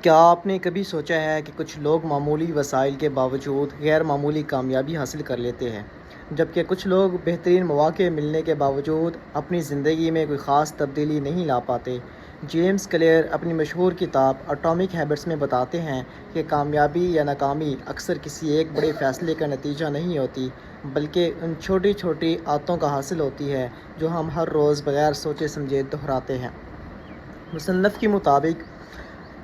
کیا آپ نے کبھی سوچا ہے کہ کچھ لوگ معمولی وسائل کے باوجود غیر معمولی کامیابی حاصل کر لیتے ہیں، جبکہ کچھ لوگ بہترین مواقع ملنے کے باوجود اپنی زندگی میں کوئی خاص تبدیلی نہیں لا پاتے؟ جیمز کلیئر اپنی مشہور کتاب اٹامک ہیبٹس میں بتاتے ہیں کہ کامیابی یا ناکامی اکثر کسی ایک بڑے فیصلے کا نتیجہ نہیں ہوتی، بلکہ ان چھوٹی چھوٹی عادتوں کا حاصل ہوتی ہے جو ہم ہر روز بغیر سوچے سمجھے دہراتے ہیں۔ مصنف کے مطابق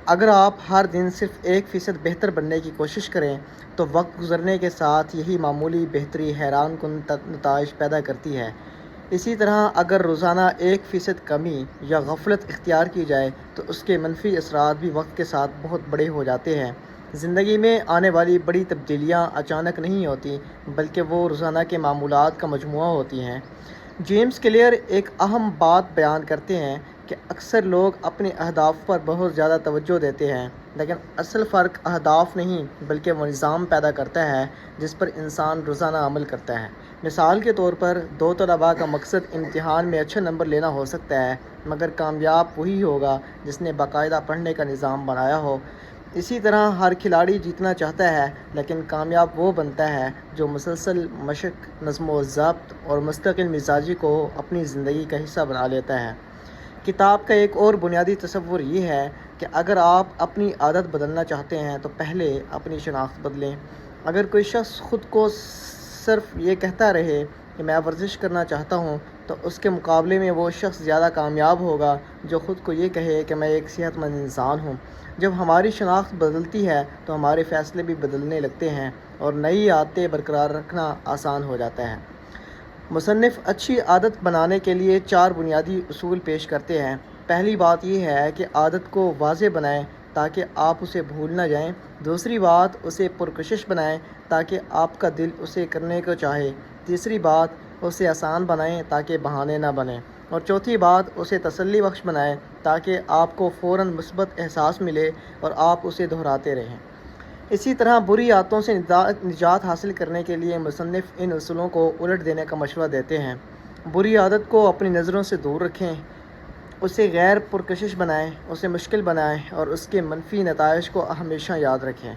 اگر آپ ہر دن صرف 1% بہتر بننے کی کوشش کریں تو وقت گزرنے کے ساتھ یہی معمولی بہتری حیران کن نتائج پیدا کرتی ہے۔ اسی طرح اگر روزانہ 1% کمی یا غفلت اختیار کی جائے تو اس کے منفی اثرات بھی وقت کے ساتھ بہت بڑے ہو جاتے ہیں۔ زندگی میں آنے والی بڑی تبدیلیاں اچانک نہیں ہوتی، بلکہ وہ روزانہ کے معمولات کا مجموعہ ہوتی ہیں۔ جیمز کلیئر ایک اہم بات بیان کرتے ہیں کہ اکثر لوگ اپنے اہداف پر بہت زیادہ توجہ دیتے ہیں، لیکن اصل فرق اہداف نہیں بلکہ وہ نظام پیدا کرتا ہے جس پر انسان روزانہ عمل کرتا ہے۔ مثال کے طور پر 2 طلباء کا مقصد امتحان میں اچھا نمبر لینا ہو سکتا ہے، مگر کامیاب وہی ہوگا جس نے باقاعدہ پڑھنے کا نظام بنایا ہو۔ اسی طرح ہر کھلاڑی جیتنا چاہتا ہے، لیکن کامیاب وہ بنتا ہے جو مسلسل مشق، نظم و ضبط اور مستقل مزاجی کو اپنی زندگی کا حصہ بنا لیتا ہے۔ کتاب کا ایک اور بنیادی تصور یہ ہے کہ اگر آپ اپنی عادت بدلنا چاہتے ہیں تو پہلے اپنی شناخت بدلیں۔ اگر کوئی شخص خود کو صرف یہ کہتا رہے کہ میں ورزش کرنا چاہتا ہوں، تو اس کے مقابلے میں وہ شخص زیادہ کامیاب ہوگا جو خود کو یہ کہے کہ میں ایک صحت مند انسان ہوں۔ جب ہماری شناخت بدلتی ہے تو ہمارے فیصلے بھی بدلنے لگتے ہیں اور نئی عادتیں برقرار رکھنا آسان ہو جاتا ہے۔ مصنف اچھی عادت بنانے کے لیے 4 بنیادی اصول پیش کرتے ہیں۔ پہلی بات یہ ہے کہ عادت کو واضح بنائیں تاکہ آپ اسے بھول نہ جائیں۔ دوسری بات، اسے پرکشش بنائیں تاکہ آپ کا دل اسے کرنے کو چاہے۔ تیسری بات، اسے آسان بنائیں تاکہ بہانے نہ بنیں۔ اور چوتھی بات، اسے تسلی بخش بنائیں تاکہ آپ کو فوراً مثبت احساس ملے اور آپ اسے دہراتے رہیں۔ اسی طرح بری عادتوں سے نجات حاصل کرنے کے لیے مصنف ان اصولوں کو الٹ دینے کا مشورہ دیتے ہیں۔ بری عادت کو اپنی نظروں سے دور رکھیں، اسے غیر پرکشش بنائیں، اسے مشکل بنائیں اور اس کے منفی نتائج کو ہمیشہ یاد رکھیں۔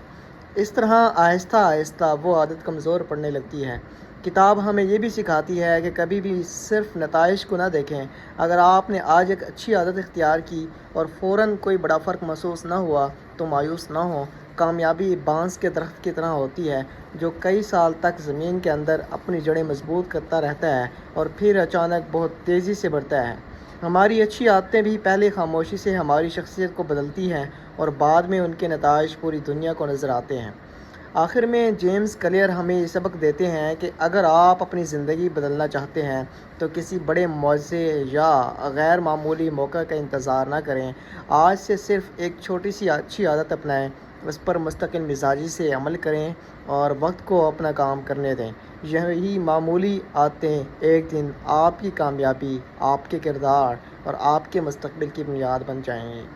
اس طرح آہستہ آہستہ وہ عادت کمزور پڑنے لگتی ہے۔ کتاب ہمیں یہ بھی سکھاتی ہے کہ کبھی بھی صرف نتائج کو نہ دیکھیں۔ اگر آپ نے آج ایک اچھی عادت اختیار کی اور فوراً کوئی بڑا فرق محسوس نہ ہوا تو مایوس نہ ہوں۔ کامیابی بانس کے درخت کی طرح ہوتی ہے جو کئی سال تک زمین کے اندر اپنی جڑیں مضبوط کرتا رہتا ہے اور پھر اچانک بہت تیزی سے بڑھتا ہے۔ ہماری اچھی عادتیں بھی پہلے خاموشی سے ہماری شخصیت کو بدلتی ہیں اور بعد میں ان کے نتائج پوری دنیا کو نظر آتے ہیں۔ آخر میں جیمز کلیئر ہمیں یہ سبق دیتے ہیں کہ اگر آپ اپنی زندگی بدلنا چاہتے ہیں تو کسی بڑے معجزے یا غیر معمولی موقع کا انتظار نہ کریں۔ آج سے صرف ایک چھوٹی سی اچھی عادت اپنائیں، اس پر مستقل مزاجی سے عمل کریں اور وقت کو اپنا کام کرنے دیں۔ یہی معمولی عادتیں ایک دن آپ کی کامیابی، آپ کے کردار اور آپ کے مستقبل کی بنیاد بن جائیں گی۔